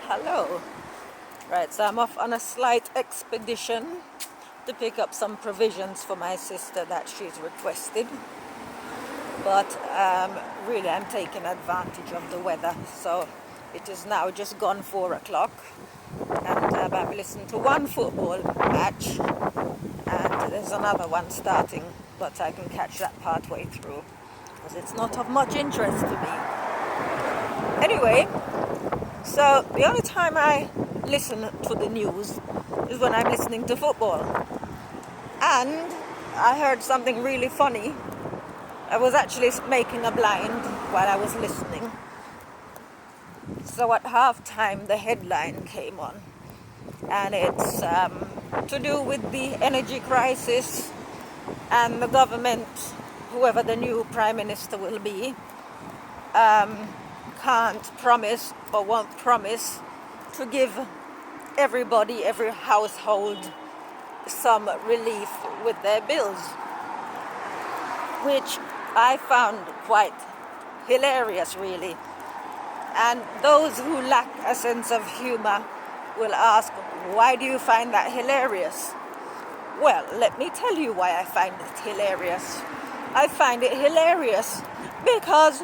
Hello. Right, so I'm off on a slight expedition to pick up some provisions for my sister that she's requested. But really I'm taking advantage of the weather. So it is now just gone 4 o'clock. And I'm listening to one football match. And there's another one starting. But I can catch that part way through. Because it's not of much interest to me. Anyway. So the only time I listen to the news is when I'm listening to football. And I heard something really funny. I was actually making a blind while I was listening. So at halftime the headline came on. And it's to do with the energy crisis and the government, whoever the new prime minister will be, can't promise or won't promise to give everybody, every household, some relief with their bills, which I found quite hilarious, really. And those who lack a sense of humor will ask, why do you find that hilarious? Well, let me tell you why I find it hilarious. I find it hilarious because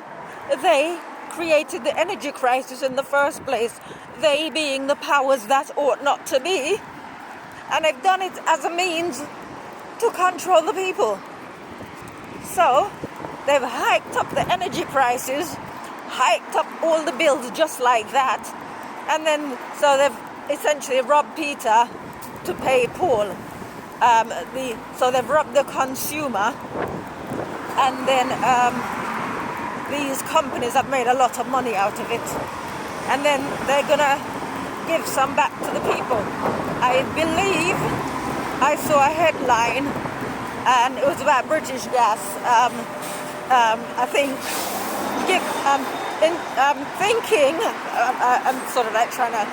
they created the energy crisis in the first place, they being the powers that ought not to be, and they've done it as a means to control the people. So they've hiked up the energy prices, hiked up all the bills just like that, and then so they've essentially robbed Peter to pay Paul. So they've robbed the consumer, and then these companies have made a lot of money out of it, and then they're gonna give some back to the people. I believe I saw a headline, and it was about British Gas. I think I'm sort of like trying to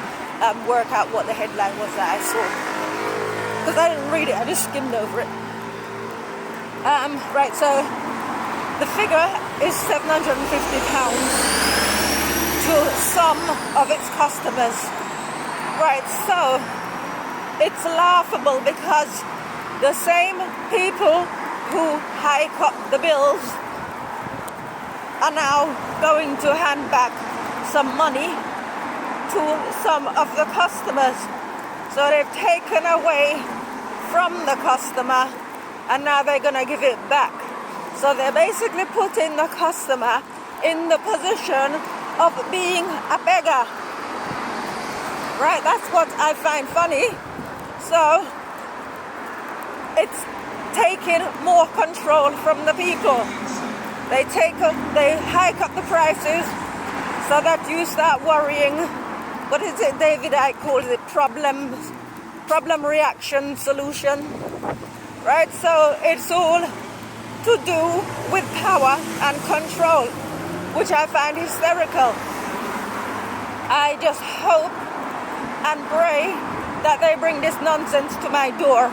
work out what the headline was that I saw, because I didn't read it, I just skimmed over it. Right, so the figure is £750 to some of its customers. Right, so it's laughable because the same people who hike up the bills are now going to hand back some money to some of the customers. So they've taken away from the customer and now they're going to give it back. So they're basically putting the customer in the position of being a beggar. Right, that's what I find funny. So it's taking more control from the people. They hike up the prices so that you start worrying. What is it David I called it? Problem reaction solution. Right, so it's all to do with power and control, which I find hysterical. I just hope and pray that they bring this nonsense to my door.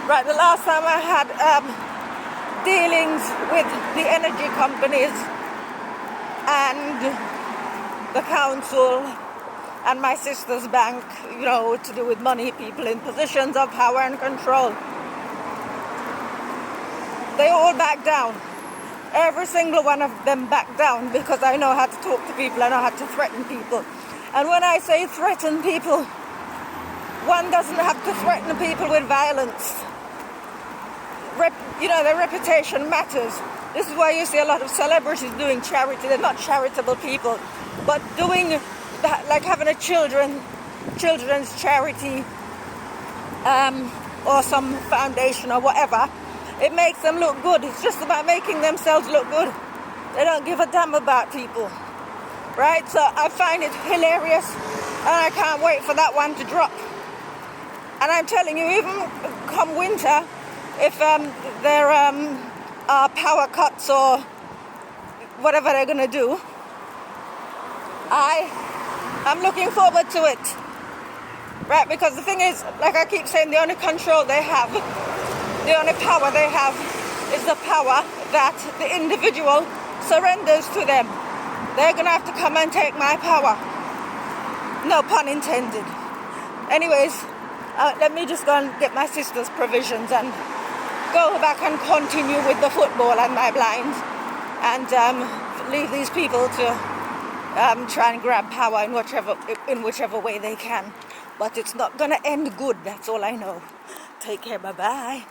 Right, the last time I had dealings with the energy companies and the council and my sister's bank, to do with money, people in positions of power and control, they all back down. Every single one of them back down, because I know how to talk to people, I know how to threaten people. And when I say threaten people, one doesn't have to threaten people with violence. Their reputation matters. This is why you see a lot of celebrities doing charity. They're not charitable people, but doing that, like having a children's charity, or some foundation or whatever. It makes them look good. It's just about making themselves look good. They don't give a damn about people. Right? So I find it hilarious, and I can't wait for that one to drop. And I'm telling you, even come winter, if there are power cuts or whatever they're going to do, I'm looking forward to it. Right? Because the thing is, like I keep saying, the only control they have, the only power they have is the power that the individual surrenders to them. They're going to have to come and take my power. No pun intended. Anyways, let me just go and get my sister's provisions and go back and continue with the football and my blinds, and leave these people to try and grab power in whichever way they can. But it's not gonna end good, that's all I know. Take care, bye-bye.